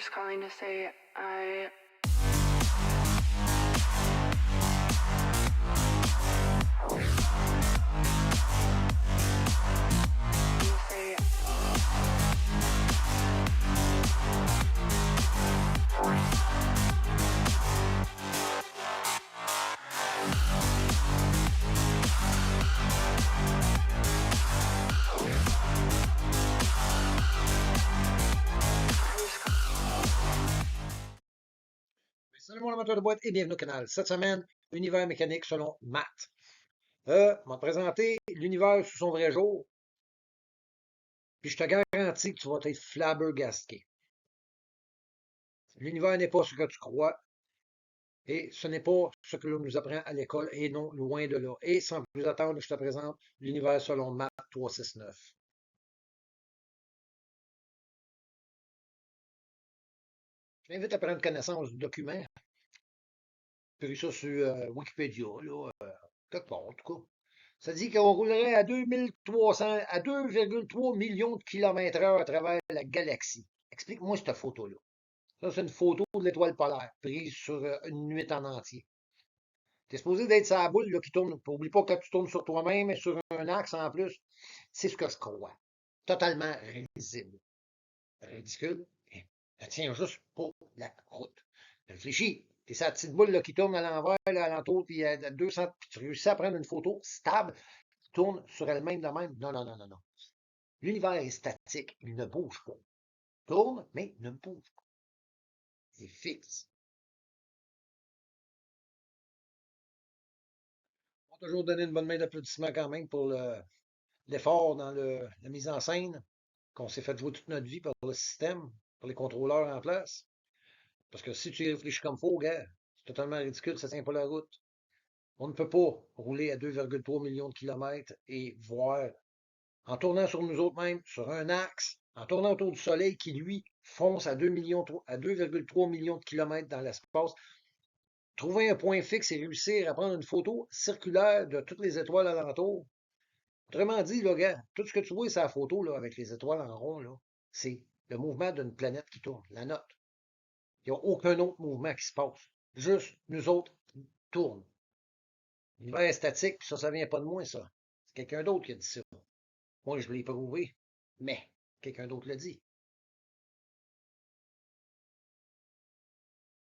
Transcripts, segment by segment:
just calling to say I say Salut mon amateur de boîte et bienvenue au canal. Cette semaine, univers mécanique selon Matt. On va te présenter l'univers sous son vrai jour, puis je te garantis que tu vas être flabbergasté. L'univers n'est pas ce que tu crois et ce n'est pas ce que l'on nous apprend à l'école et non loin de là. Et sans plus attendre, je te présente l'univers selon Matt 369. Je t'invite à prendre connaissance du document. J'ai vu ça sur Wikipédia, là, quelque part en tout cas. Ça dit qu'on roulerait à 2300, à 2,3 millions de kilomètres heure à travers la galaxie. Explique-moi cette photo-là. Ça, c'est une photo de l'étoile polaire, prise sur une nuit en entier. T'es supposé d'être sa boule là, qui tourne. Oublie pas que tu tournes sur toi-même et sur un axe en plus. C'est ce que je crois. Totalement risible. Ridicule. Elle tient juste pour la route. Réfléchis. T'es sa petite boule là, qui tourne à l'envers, là, alentour, puis à 200, puis tu réussis à prendre une photo stable, tourne sur elle-même de même. Non, non, non, non, non. L'univers est statique, il ne bouge pas. Tourne, mais ne bouge pas. C'est fixe. On va toujours donner une bonne main d'applaudissement quand même pour l'effort dans la mise en scène qu'on s'est fait jouer toute notre vie par le système, par les contrôleurs en place. Parce que si tu y réfléchis comme faut, gars, c'est totalement ridicule, ça tient pas la route. On ne peut pas rouler à 2,3 millions de kilomètres et voir, en tournant sur nous autres mêmes, sur un axe, en tournant autour du Soleil qui, lui, fonce à 2,3 millions de kilomètres dans l'espace, trouver un point fixe et réussir à prendre une photo circulaire de toutes les étoiles alentour. Autrement dit, là, gars, tout ce que tu vois, c'est la photo là, avec les étoiles en rond, là, c'est le mouvement d'une planète qui tourne, la nôtre. Il n'y a aucun autre mouvement qui se passe. Juste, nous autres, tournent. L'univers est statique, puis ça vient pas de moi, ça. C'est quelqu'un d'autre qui a dit ça. Moi, je ne l'ai pas prouvé, mais quelqu'un d'autre l'a dit.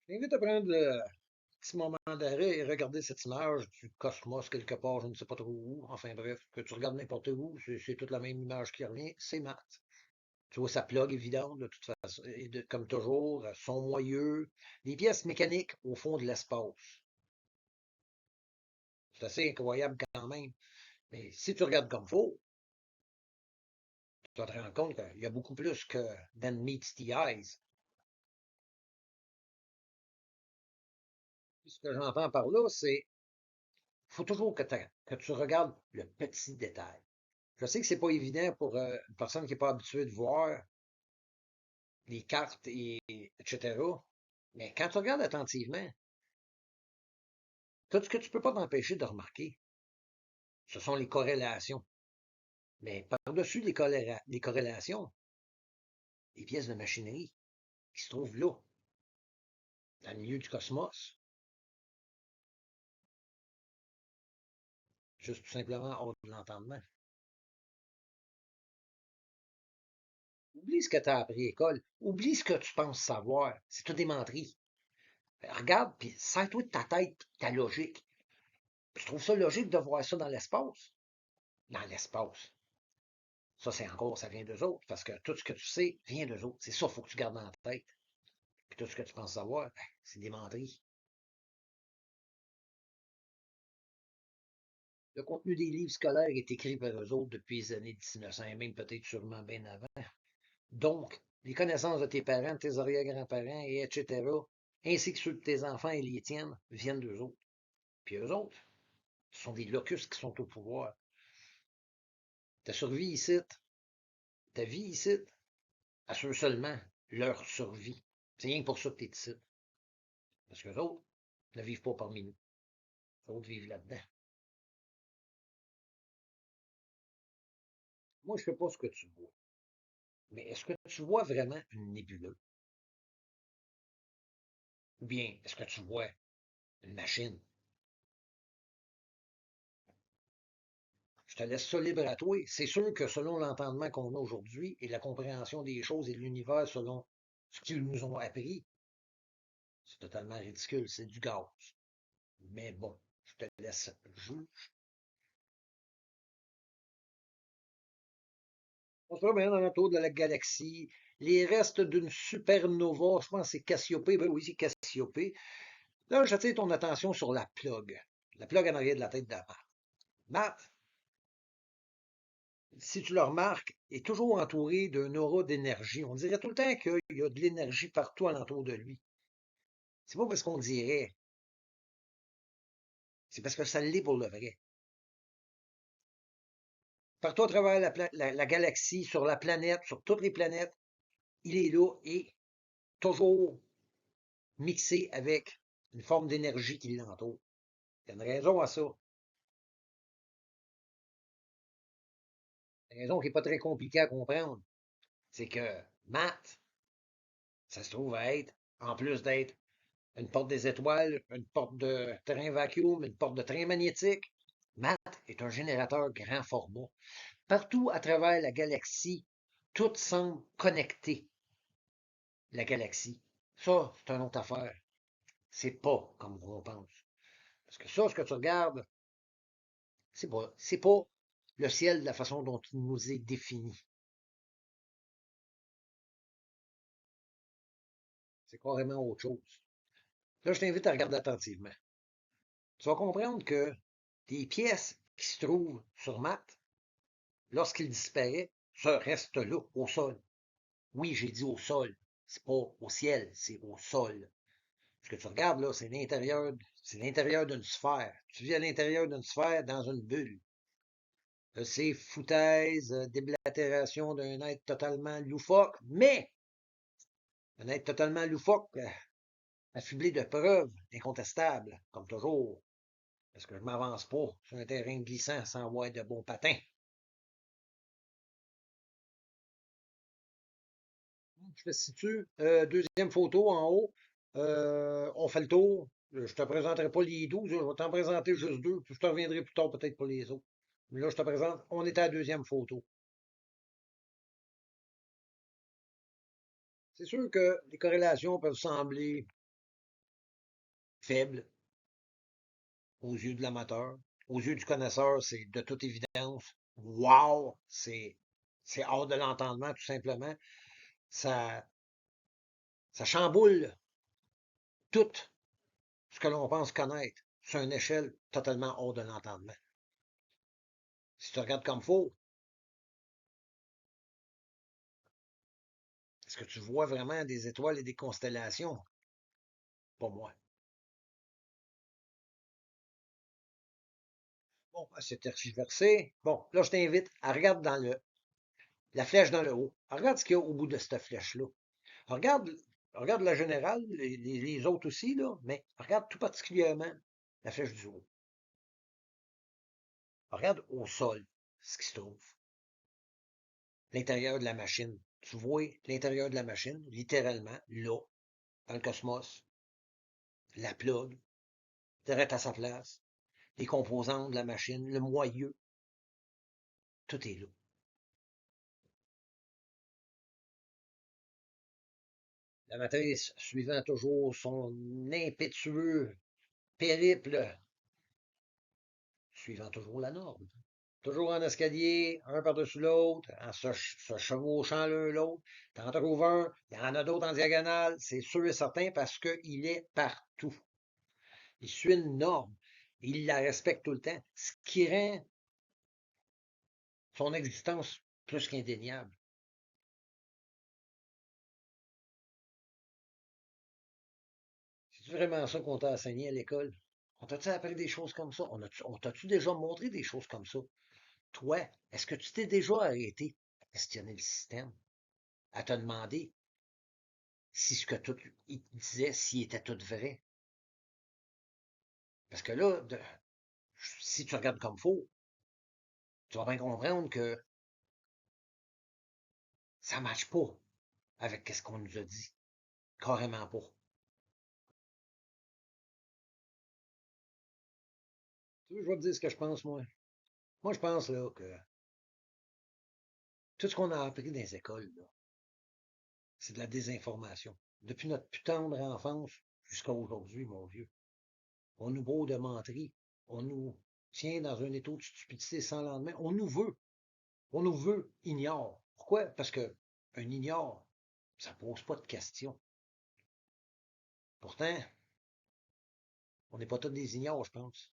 Je t'invite à prendre le petit moment d'arrêt et regarder cette image du cosmos quelque part, je ne sais pas trop où. Enfin bref, que tu regardes n'importe où, c'est toute la même image qui revient, c'est mat. Tu vois, sa plug évidente, de toute façon, et comme toujours, son moyeu, des pièces mécaniques au fond de l'espace. C'est assez incroyable quand même. Mais si tu regardes comme faut, tu vas te rendre compte qu'il y a beaucoup plus que than meets the eyes. Ce que j'entends par là, c'est faut toujours que tu regardes le petit détail. Je sais que c'est pas évident pour une personne qui n'est pas habituée de voir les cartes, etc. Mais quand tu regardes attentivement, tout ce que tu peux pas t'empêcher de remarquer, ce sont les corrélations. Mais par-dessus les corrélations, les pièces de machinerie qui se trouvent là, dans le milieu du cosmos, juste tout simplement hors de l'entendement. Oublie ce que tu as appris à l'école. Oublie ce que tu penses savoir. C'est tout des menteries. Regarde, puis sers-toi de ta tête, ta logique. Je trouve ça logique de voir ça dans l'espace. Dans l'espace. Ça, c'est encore, ça vient d'eux autres, parce que tout ce que tu sais vient d'eux autres. C'est ça qu'il faut que tu gardes en tête. Puis tout ce que tu penses savoir, ben, c'est des menteries. Le contenu des livres scolaires est écrit par eux autres depuis les années 1900, et même peut-être sûrement bien avant. Donc, les connaissances de tes parents, de tes arrière-grands-parents, et etc., ainsi que ceux de tes enfants et les tiennes, viennent d'eux autres. Puis eux autres, ce sont des locustes qui sont au pouvoir. Ta survie ici, ta vie ici, assure seulement leur survie. C'est rien que pour ça que tu es ici. Parce que les autres ne vivent pas parmi nous. Les autres vivent là-dedans. Moi, je ne sais pas ce que tu vois. Mais est-ce que tu vois vraiment une nébuleuse? Ou bien, est-ce que tu vois une machine? Je te laisse ça libre à toi. C'est sûr que selon l'entendement qu'on a aujourd'hui et la compréhension des choses et de l'univers selon ce qu'ils nous ont appris, c'est totalement ridicule, c'est du gaz. Mais bon, je te laisse juger. On se promène dans l'entour de la galaxie. Les restes d'une supernova, je pense que c'est Cassiopée. Ben oui, c'est Cassiopée. Là, j'attire ton attention sur la plug. La plug en arrière de la tête de la Marthe. Marthe, si tu le remarques, est toujours entouré d'un aura d'énergie. On dirait tout le temps qu'il y a de l'énergie partout alentour de lui. C'est pas parce qu'on dirait, c'est parce que ça l'est pour le vrai. Partout à travers la galaxie, sur la planète, sur toutes les planètes, il est là et toujours mixé avec une forme d'énergie qui l'entoure. Il y a une raison à ça. Une raison qui n'est pas très compliquée à comprendre. C'est que Matt, ça se trouve à être, en plus d'être une porte des étoiles, une porte de terrain vacuum, une porte de train magnétique, Matt est un générateur grand format. Partout à travers la galaxie, tout semble connecté, la galaxie. Ça, c'est une autre affaire. C'est pas comme on pense. Parce que ça, ce que tu regardes, c'est pas le ciel de la façon dont il nous est défini. C'est carrément autre chose. Là, je t'invite à regarder attentivement. Tu vas comprendre que des pièces qui se trouvent sur Matt, lorsqu'il disparaît, ça reste là, au sol. Oui, j'ai dit au sol. C'est pas au ciel, c'est au sol. Ce que tu regardes là, c'est l'intérieur d'une sphère. Tu vis à l'intérieur d'une sphère dans une bulle. C'est foutaise, déblatération d'un être totalement loufoque, mais un être totalement loufoque, affublé de preuves incontestables, comme toujours, parce que je ne m'avance pas sur un terrain glissant sans avoir de bons patins. Je te situe, deuxième photo en haut. On fait le tour. Je ne te présenterai pas les 12, je vais t'en présenter juste deux, puis je te reviendrai plus tard peut-être pour les autres. Mais là, je te présente, on est à la deuxième photo. C'est sûr que les corrélations peuvent sembler faibles aux yeux de l'amateur. Aux yeux du connaisseur, c'est de toute évidence. Wow! C'est hors de l'entendement, tout simplement. Ça, ça chamboule tout ce que l'on pense connaître sur une échelle totalement hors de l'entendement. Si tu regardes comme faux, est-ce que tu vois vraiment des étoiles et des constellations? Pas moi. Bon, c'est tergiversé. Bon, là, je t'invite à regarder dans la flèche dans le haut. Regarde ce qu'il y a au bout de cette flèche-là. Regarde, regarde la générale, les autres aussi, là, mais regarde tout particulièrement la flèche du haut. Regarde au sol ce qui se trouve. L'intérieur de la machine. Tu vois l'intérieur de la machine, littéralement, là, dans le cosmos. La plug, direct à sa place. Les composants de la machine, le moyeu, tout est là. La matrice suivant toujours son impétueux périple, suivant toujours la norme. Toujours en escalier, un par-dessus l'autre, en se chevauchant l'un l'autre. T'en trouves un, il y en a d'autres en diagonale, c'est sûr et certain parce qu'il est partout. Il suit une norme. Il la respecte tout le temps, ce qui rend son existence plus qu'indéniable. C'est vraiment ça qu'on t'a enseigné à l'école? On t'a-tu appris des choses comme ça? On t'a-tu déjà montré des choses comme ça? Toi, est-ce que tu t'es déjà arrêté à questionner le système, à te demander si ce que tout il te disait, s'il était tout vrai? Parce que là, si tu regardes comme faux, tu vas bien comprendre que ça ne matche pas avec ce qu'on nous a dit. Carrément pas. Tu veux, je vais te dire ce que je pense, moi. Moi, je pense là, que tout ce qu'on a appris dans les écoles, là, c'est de la désinformation. Depuis notre plus tendre enfance jusqu'à aujourd'hui, mon vieux. On nous beau de menterie. On nous tient dans un étau de stupidité sans lendemain. On nous veut. On nous veut ignore. Pourquoi? Parce que un ignore, ça pose pas de questions. Pourtant, on n'est pas tous des ignares, je pense.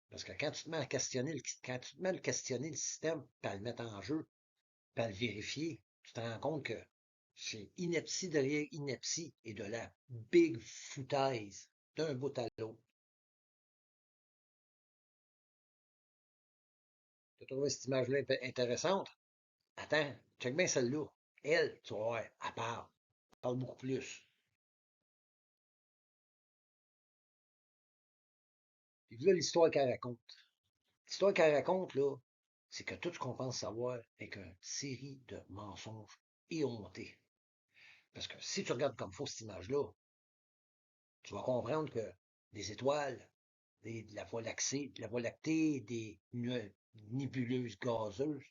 Parce que quand tu te mets à questionner quand tu te mets à questionner le système, puis à le mettre en jeu, puis à le vérifier, tu te rends compte que c'est ineptie derrière ineptie et de la big foutaise d'un bout à l'autre. Tu as trouvé cette image-là intéressante? Attends, check bien celle-là. Elle, tu vas voir, elle parle beaucoup plus. Puis là, l'histoire qu'elle raconte. L'histoire qu'elle raconte, là, c'est que tout ce qu'on pense savoir est qu'une série de mensonges éhontés. Parce que si tu regardes comme faux cette image-là, tu vas comprendre que des étoiles, de la voie lactée, des nébuleuses gazeuses,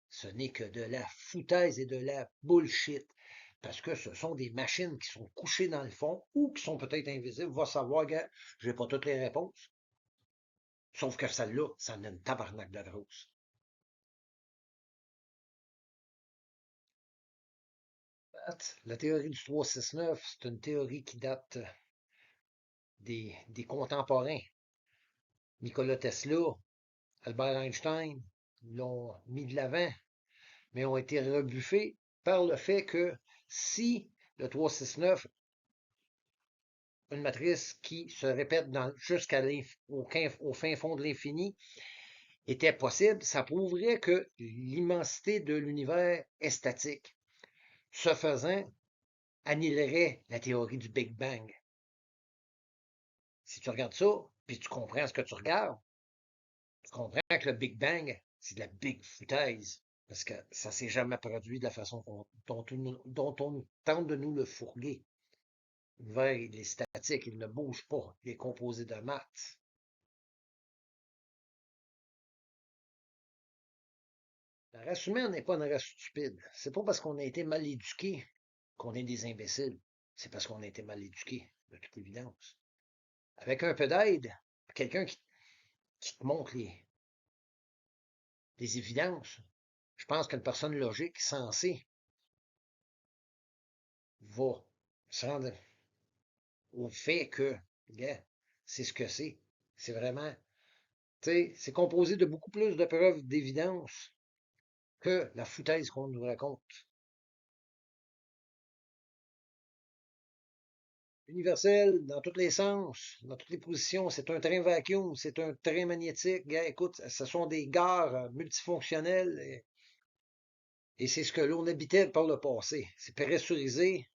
ce n'est que de la foutaise et de la bullshit. Parce que ce sont des machines qui sont couchées dans le fond ou qui sont peut-être invisibles. Va savoir, gars, je n'ai pas toutes les réponses. Sauf que celle-là, ça en a une tabarnak de grosse. La théorie du 369, c'est une théorie qui date des contemporains. Nikola Tesla, Albert Einstein l'ont mis de l'avant, mais ont été rebuffés par le fait que si le 369, une matrice qui se répète au fin fond de l'infini, était possible, ça prouverait que l'immensité de l'univers est statique. Ce faisant, annihilerait la théorie du Big Bang. Si tu regardes ça, puis tu comprends ce que tu regardes, tu comprends que le Big Bang, c'est de la big foutaise. Parce que ça s'est jamais produit de la façon dont on tente de nous le fourguer. L'univers, il est statique, il ne bouge pas, il est composé de maths. La race humaine n'est pas une race stupide. C'est pas parce qu'on a été mal éduqué qu'on est des imbéciles. C'est parce qu'on a été mal éduqué, de toute évidence. Avec un peu d'aide, quelqu'un qui te montre les évidences, je pense qu'une personne logique, sensée, va se rendre au fait que, gars, c'est ce que c'est. C'est vraiment, tu sais, c'est composé de beaucoup plus de preuves d'évidence que la foutaise qu'on nous raconte. Universel, dans tous les sens, dans toutes les positions, c'est un train vacuum, c'est un train magnétique. Gars, écoute, ce sont des gares multifonctionnelles et c'est ce que l'on habitait par le passé. C'est pressurisé,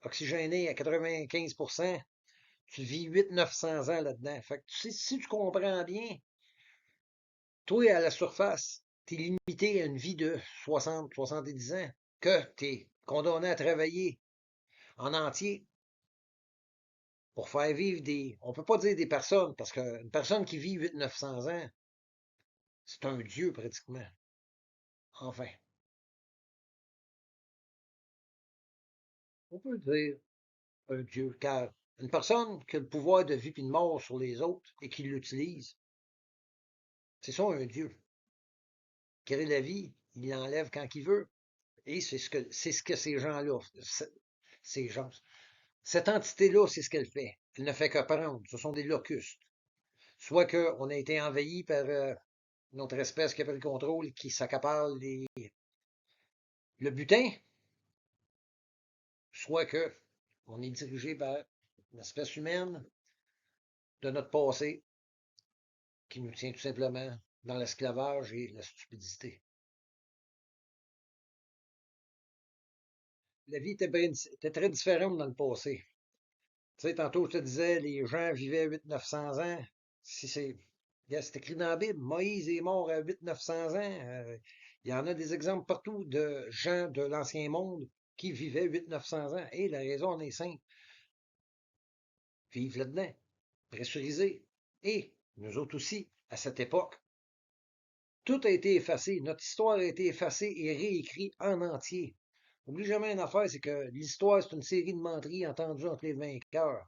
oxygéné à 95%. Tu vis 800-900 ans là-dedans. Fait que si tu comprends bien, toi, à la surface, tu es limité à une vie de 60-70 ans, que tu es condamné à travailler en entier pour faire vivre des... On peut pas dire des personnes, parce qu'une personne qui vit 800-900 ans, c'est un dieu pratiquement. Enfin, on peut dire un dieu, car une personne qui a le pouvoir de vie et de mort sur les autres et qui l'utilise, c'est ça un dieu. Quelle est la vie, il l'enlève quand il veut. Et c'est ce que ces gens-là, ces gens, cette entité-là, c'est ce qu'elle fait. Elle ne fait que prendre. Ce sont des locustes. Soit qu'on a été envahi par une autre espèce qui a pris le contrôle et qui s'accapare le butin, soit que on est dirigé par une espèce humaine de notre passé qui nous tient tout simplement dans l'esclavage et la stupidité. La vie était très différente dans le passé. Tu sais, tantôt, je te disais, les gens vivaient 800-900 ans. Si c'est, c'est écrit dans la Bible, Moïse est mort à 800-900 ans. Il y en a des exemples partout de gens de l'Ancien Monde qui vivaient 800-900 ans. Et la raison en est simple. Vivre là-dedans, pressurisé. Et Nous autres aussi, à cette époque, tout a été effacé. Notre histoire a été effacée et réécrite en entier. N'oublie jamais une affaire, c'est que l'histoire, c'est une série de menteries entendues entre les vainqueurs.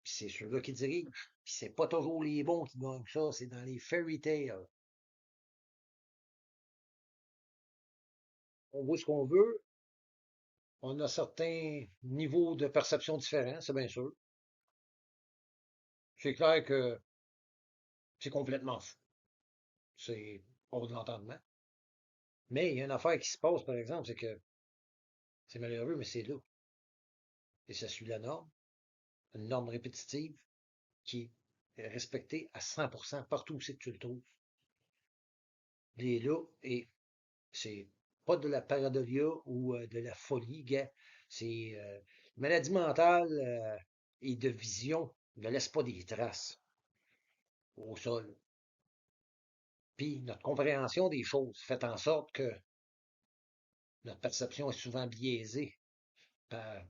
Puis c'est ceux-là qui dirigent. Puis c'est pas toujours les bons qui gagnent ça, c'est dans les fairy tales. On voit ce qu'on veut, on a certains niveaux de perception différents, c'est bien sûr. C'est clair que c'est complètement fou. C'est hors de l'entendement. Mais il y a une affaire qui se passe, par exemple, c'est que c'est malheureux, mais c'est là. Et ça suit la norme, une norme répétitive qui est respectée à 100% partout où c'est que tu le trouves. Il est là et c'est pas de la pareidolia ou de la folie, gars. C'est maladie mentale et de vision ne laisse pas des traces au sol. Puis notre compréhension des choses fait en sorte que notre perception est souvent biaisée par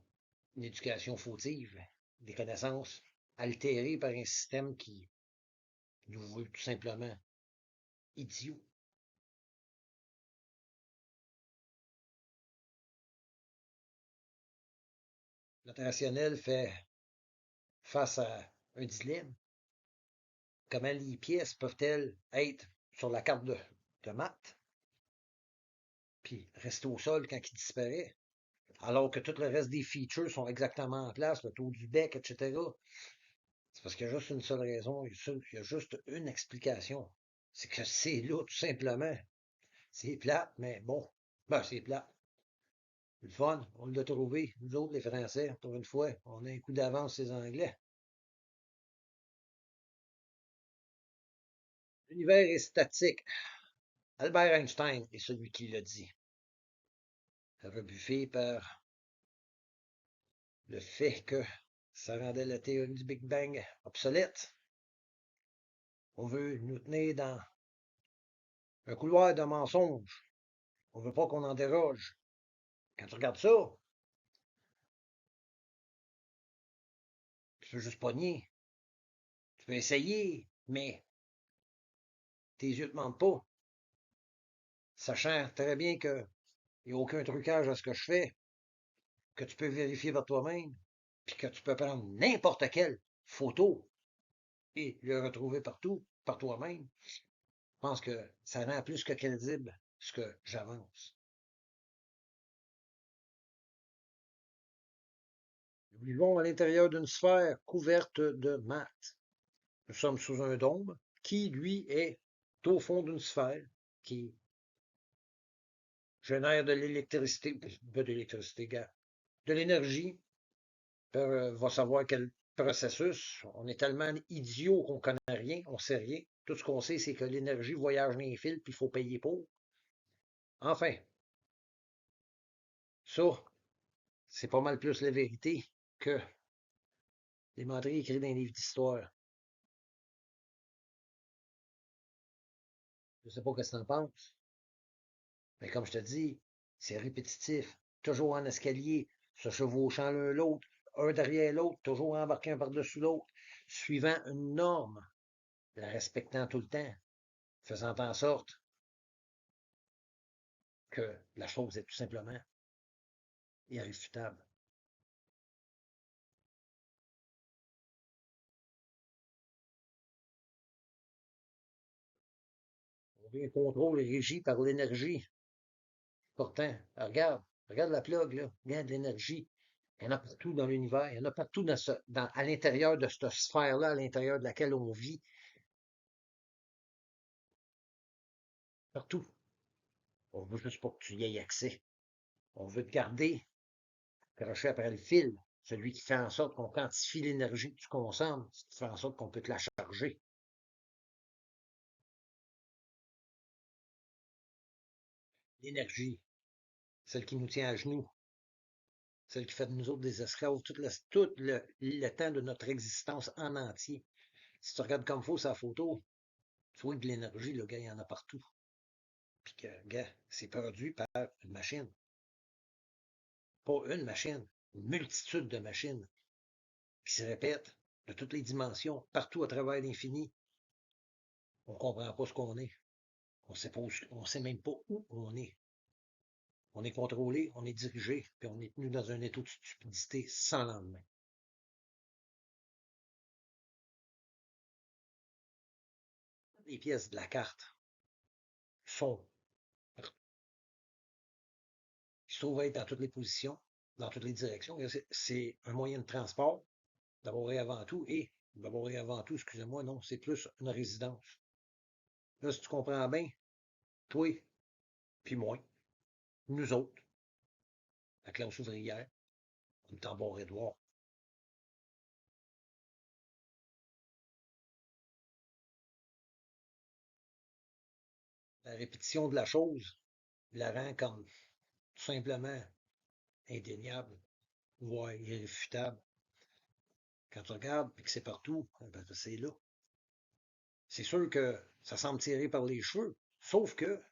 une éducation fautive, des connaissances altérées par un système qui nous veut tout simplement idiots. Notre rationnel fait face à un dilemme. Comment les pièces peuvent-elles être sur la carte de maths, puis rester au sol quand il disparaît, alors que tout le reste des features sont exactement en place, le taux du bec, etc. C'est parce qu'il y a juste une seule raison, il y a juste une explication. C'est que c'est là, tout simplement. C'est plate, mais bon. Ben, c'est plate. Le fun, on l'a trouvé. Nous autres, les Français, pour une fois, on a un coup d'avance sur les Anglais. L'univers est statique. Albert Einstein est celui qui l'a dit. Rebuffé par le fait que ça rendait la théorie du Big Bang obsolète. On veut nous tenir dans un couloir de mensonges. On veut pas qu'on en déroge. Quand tu regardes ça, tu peux juste pogner. Tu peux essayer, mais tes yeux te mentent pas. Sachant très bien qu'il n'y a aucun trucage à ce que je fais, que tu peux vérifier par toi-même, puis que tu peux prendre n'importe quelle photo et le retrouver partout, par toi-même, je pense que ça rend plus que crédible ce que j'avance. Nous vivons à l'intérieur d'une sphère couverte de maths. Nous sommes sous un dôme qui, lui, est au fond d'une sphère qui génère de l'électricité, pas de l'électricité, de l'énergie, va savoir quel processus. On est tellement idiot qu'on connaît rien, on sait rien. Tout ce qu'on sait, c'est que l'énergie voyage dans les fils, puis il faut payer pour. Enfin, ça, c'est pas mal plus la vérité que les menteries écrites dans les livres d'histoire. Je sais pas ce que tu en penses, mais comme je te dis, c'est répétitif, toujours en escalier, se chevauchant l'un l'autre, un derrière l'autre, toujours embarqué un par-dessus l'autre, suivant une norme, la respectant tout le temps, faisant en sorte que la chose est tout simplement irréfutable. Un contrôle est régi par l'énergie. Pourtant, regarde la plug, là, regarde l'énergie. Il y en a partout dans l'univers, il y en a partout à l'intérieur de cette sphère-là, à l'intérieur de laquelle on vit, partout. On veut juste pas que tu y aies accès. On veut te garder accroché après le fil, celui qui fait en sorte qu'on quantifie l'énergie que tu consommes, qui fait en sorte qu'on peut te la charger. L'énergie, celle qui nous tient à genoux, celle qui fait de nous autres des esclaves tout le temps de notre existence en entier. Si tu regardes comme faut sa photo, tu vois que de l'énergie, le gars, il y en a partout. Puis que, gars, c'est produit par une machine. Pas une machine, une multitude de machines qui se répètent de toutes les dimensions, partout à travers l'infini. On comprend pas ce qu'on est. On sait pas on sait même pas où on est. On est contrôlé, on est dirigé, puis on est tenu dans un état de stupidité sans lendemain. Les pièces de la carte sont, ils se trouvent être dans toutes les positions, dans toutes les directions. C'est un moyen de transport, d'abord et avant tout, et d'abord et avant tout, excusez-moi, non, c'est plus une résidence. Là, si tu comprends bien, toi, puis moi, nous autres, la classe ouvrière, on est en bord Édouard. La répétition de la chose la rend comme tout simplement indéniable, voire irréfutable. Quand tu regardes et que c'est partout, ben, c'est là. C'est sûr que ça semble tiré par les cheveux, sauf que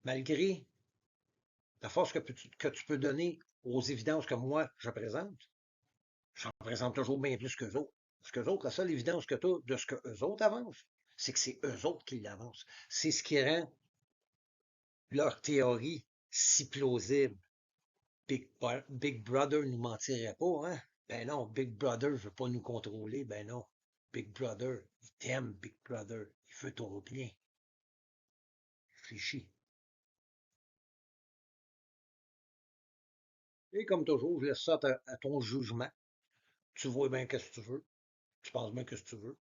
malgré la force que tu peux donner aux évidences que moi je présente, j'en présente toujours bien plus qu'eux autres. Parce qu'eux autres, la seule évidence que tu as de ce qu'eux autres avancent, c'est que c'est eux autres qui l'avancent. C'est ce qui rend leur théorie si plausible. Big Brother nous mentirait pas, hein? Ben non, Big Brother veut pas nous contrôler, ben non. Big Brother, il t'aime, Big Brother, il veut ton bien. Réfléchis. Et comme toujours, je laisse ça à ton jugement. Tu vois bien qu'est-ce que tu veux. Tu penses bien qu'est-ce que tu veux.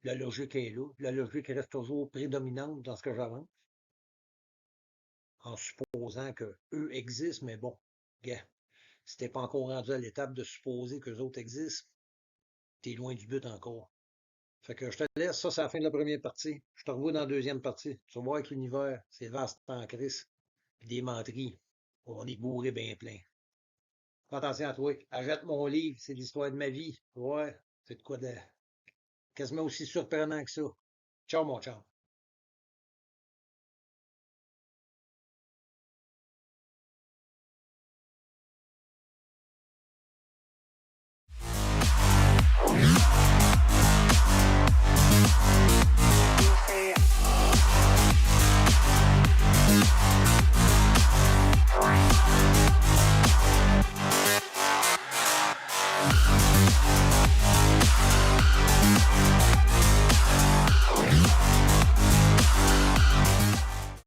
La logique est là. La logique reste toujours prédominante dans ce que j'avance, en supposant que eux existent, mais bon, gars, si t'es pas encore rendu à l'étape de supposer que les autres existent, t'es loin du but encore. Fait que je te laisse, ça c'est la fin de la première partie. Je te revois dans la deuxième partie. Tu vas voir que l'univers, c'est vaste en crise. Puis des menteries. On est bourré bien plein. Fais attention à toi. Achète mon livre, c'est l'histoire de ma vie. Ouais, c'est de quoi de quasiment aussi surprenant que ça. Ciao mon chum.